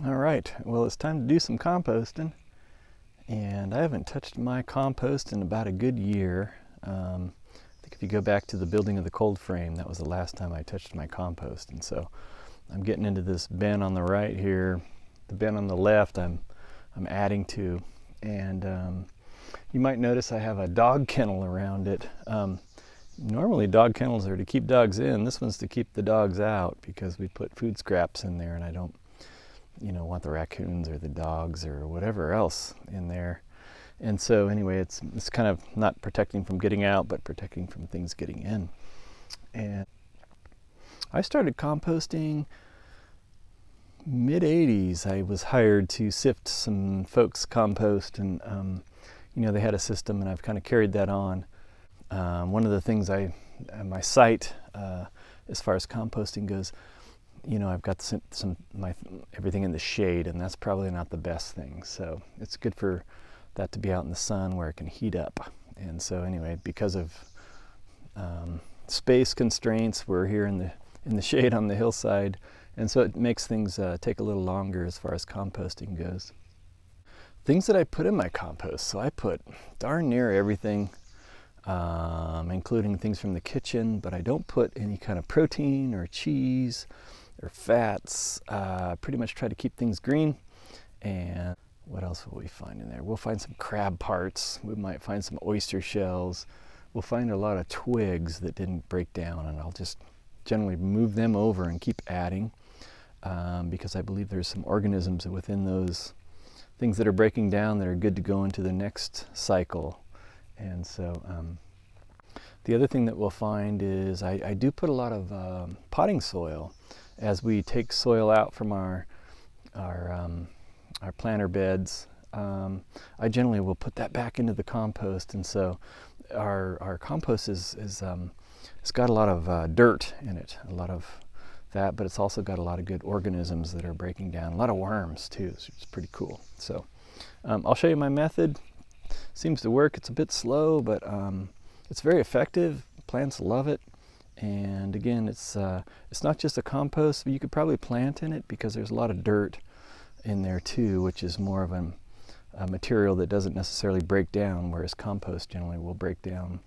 All right, well, it's time to do some composting, and I haven't touched my compost in about a good year. I think if you go back to the building of the cold frame, that was the last time I touched my compost, and so I'm getting into this bin on the right here. The bin on the left I'm adding to, and you might notice I have a dog kennel around it. Normally dog kennels are to keep dogs in. This one's to keep the dogs out because we put food scraps in there, and I don't want the raccoons or the dogs or whatever else in there. And so anyway, it's kind of not protecting from getting out, but protecting from things getting in. And I started composting mid 80s. I was hired to sift some folks' compost, and they had a system, and I've kind of carried that on. One of the things my site, as far as composting goes, I've got my everything in the shade, and that's probably not the best thing. So it's good for that to be out in the sun where it can heat up. And so anyway, because of space constraints, we're here in the shade on the hillside, and so it makes things take a little longer as far as composting goes. Things that I put in my compost, so I put darn near everything, including things from the kitchen, but I don't put any kind of protein or cheese or fats. Pretty much try to keep things green. And what else will we find in there? We'll find some crab parts. We might find some oyster shells. We'll find a lot of twigs that didn't break down, and I'll just generally move them over and keep adding, because I believe there's some organisms within those things that are breaking down that are good to go into the next cycle. And so the other thing that we'll find is I do put a lot of potting soil as we take soil out from our planter beds. I generally will put that back into the compost, and so our compost it's got a lot of dirt in it, a lot of that, but it's also got a lot of good organisms that are breaking down, a lot of worms too. So it's pretty cool. So I'll show you my method. Seems to work. It's a bit slow, but it's very effective. Plants love it. And again, it's not just a compost, but you could probably plant in it because there's a lot of dirt in there too, which is more of a material that doesn't necessarily break down, whereas compost generally will break down,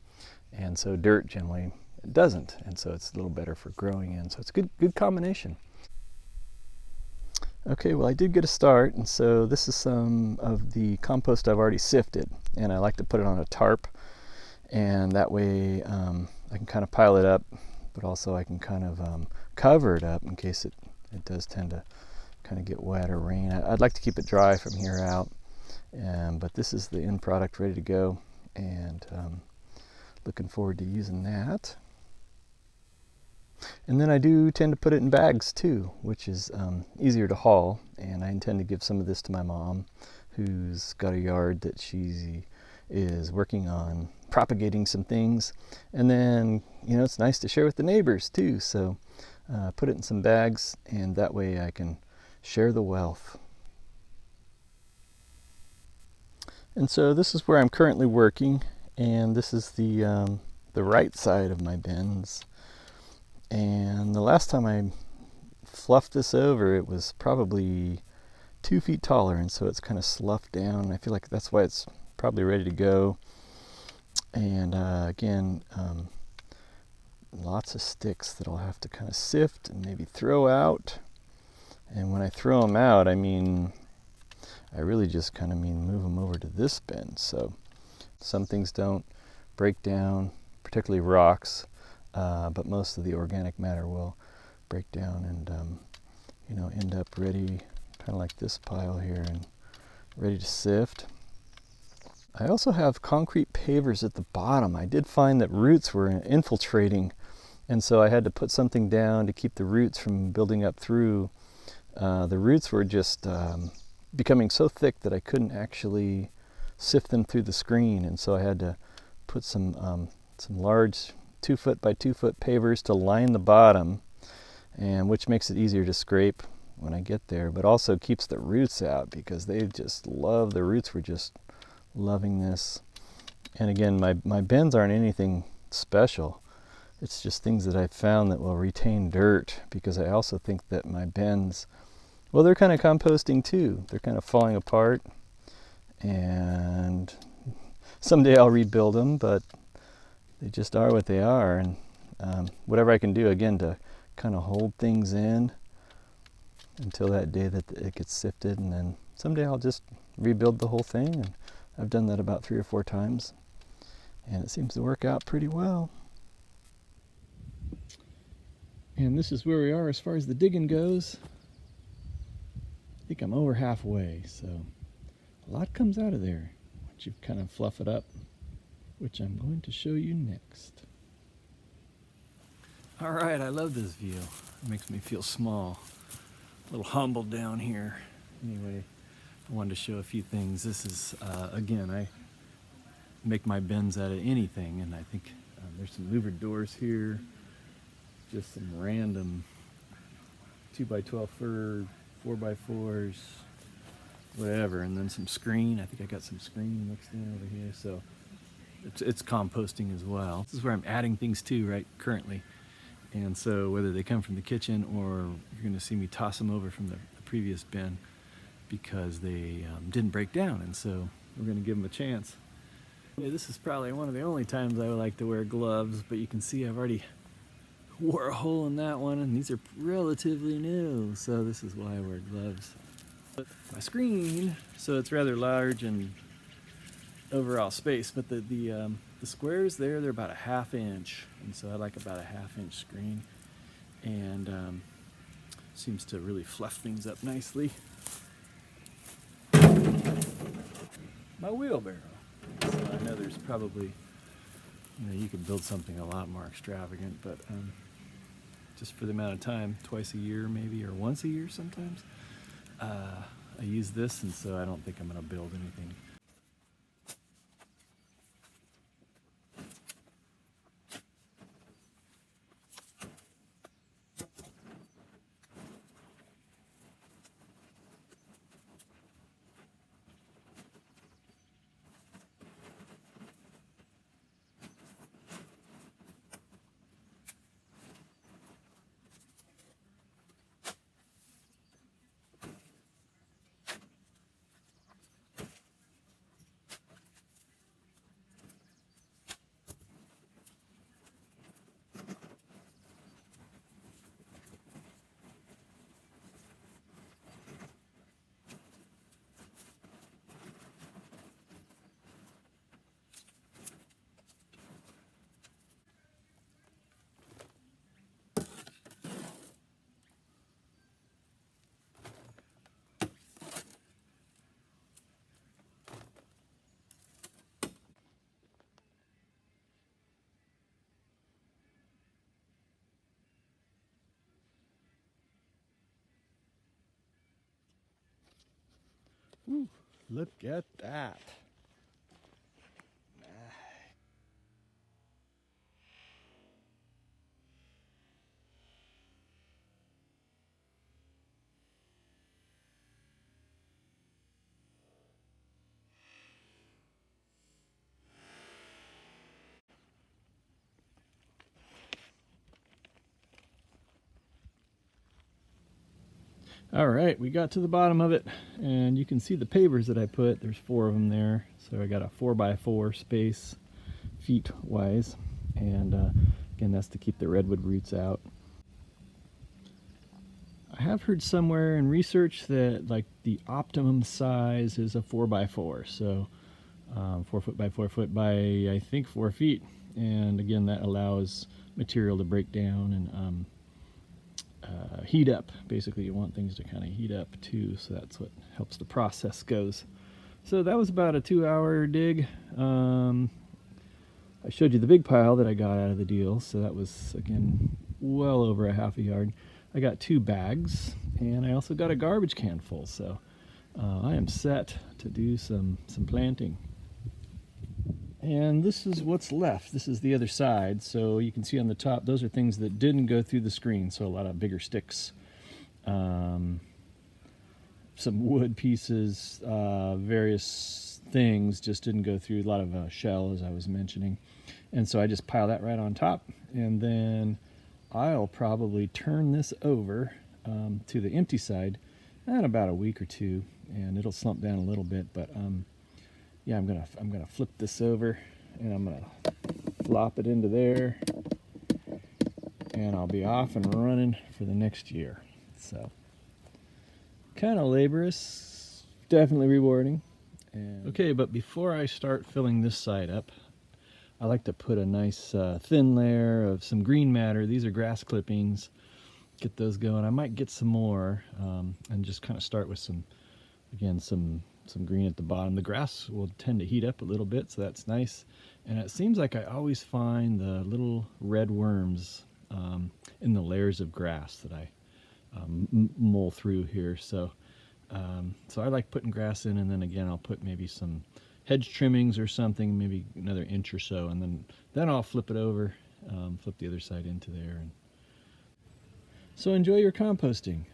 and so dirt generally doesn't, and so it's a little better for growing in. So it's a good combination. Okay, well, I did get a start, and so this is some of the compost I've already sifted, and I like to put it on a tarp, and that way I can kind of pile it up, but also I can kind of cover it up in case it does tend to kind of get wet or rain. I'd like to keep it dry from here out, but this is the end product ready to go, and looking forward to using that. And then I do tend to put it in bags too, which is easier to haul, and I intend to give some of this to my mom, who's got a yard that she is working on propagating some things, and then it's nice to share with the neighbors too. So put it in some bags, and that way I can share the wealth. And so this is where I'm currently working, and this is the right side of my bins. And the last time I fluffed this over, it was probably 2 feet taller, and so it's kind of sloughed down. I feel like that's why it's probably ready to go. And again, lots of sticks that I'll have to kind of sift and maybe throw out. And when I throw them out, I really just kind of move them over to this bin. So some things don't break down, particularly rocks, but most of the organic matter will break down and end up ready, kind of like this pile here, and ready to sift. I also have concrete pavers at the bottom. I did find that roots were infiltrating, and so I had to put something down to keep the roots from building up through. The roots were just becoming so thick that I couldn't actually sift them through the screen, and so I had to put some large 2 foot by 2 foot pavers to line the bottom, and which makes it easier to scrape when I get there, but also keeps the roots out because they just love, the roots were just loving this. And again, my bins aren't anything special. It's just things that I've found that will retain dirt, because I also think that my bins Well, they're kind of composting too. They're kind of falling apart, and someday I'll rebuild them, but they just are what they are. And whatever I can do, again, to kind of hold things in until that day that it gets sifted, and then someday I'll just rebuild the whole thing. And I've done that about 3 or 4 times, and it seems to work out pretty well. And this is where we are as far as the digging goes. I think I'm over halfway, so a lot comes out of there once you kind of fluff it up, which I'm going to show you next. All right, I love this view. It makes me feel small, a little humbled down here. Anyway, I wanted to show a few things. This is, again, I make my bins out of anything, and I think there's some louvered doors here, just some random 2x12 fir, 4x4s, whatever, and then some screen. I think I got some screen mixed in over here, so it's composting as well. This is where I'm adding things to right currently, and so whether they come from the kitchen or you're going to see me toss them over from the previous bin because they didn't break down, and so we're going to give them a chance. Yeah, this is probably one of the only times I would like to wear gloves, but you can see I've already wore a hole in that one, and these are relatively new, so this is why I wear gloves. But my screen, so it's rather large and overall space, but the squares there, they're about a 1/2 inch, and so I like about a 1/2 inch screen, and seems to really fluff things up nicely. My wheelbarrow. So I know there's probably, you could build something a lot more extravagant, but just for the amount of time, twice a year maybe, or once a year sometimes, I use this, and so I don't think I'm going to build anything. Ooh, look at that. All right, we got to the bottom of it, and you can see the pavers that I put. There's 4 of them there, so I got a 4x4 space, feet wise, and again, that's to keep the redwood roots out. I have heard somewhere in research that like the optimum size is a 4x4, so 4 foot by 4 foot by I think 4 feet, and again, that allows material to break down and heat up. Basically, you want things to kind of heat up too, so that's what helps the process goes. So that was about a 2-hour dig. I showed you the big pile that I got out of the deal, so that was again well over a 1/2 yard. I got 2 bags, and I also got a garbage can full, so I am set to do some planting. And this is what's left. This is the other side. So you can see on the top, those are things that didn't go through the screen. So a lot of bigger sticks, some wood pieces, various things just didn't go through. A lot of shell, as I was mentioning. And so I just pile that right on top. And then I'll probably turn this over to the empty side. in about a week or two, and it'll slump down a little bit. But yeah, I'm gonna flip this over, and I'm gonna flop it into there, and I'll be off and running for the next year. So kind of laborious, definitely rewarding. And okay, but before I start filling this side up, I like to put a nice thin layer of some green matter. These are grass clippings. Get those going. I might get some more and just kind of start with some green at the bottom. The grass will tend to heat up a little bit, so that's nice. And it seems like I always find the little red worms in the layers of grass that I mull through here. So I like putting grass in, and then again I'll put maybe some hedge trimmings or something, maybe another inch or so, and then I'll flip it over, flip the other side into there. And so enjoy your composting.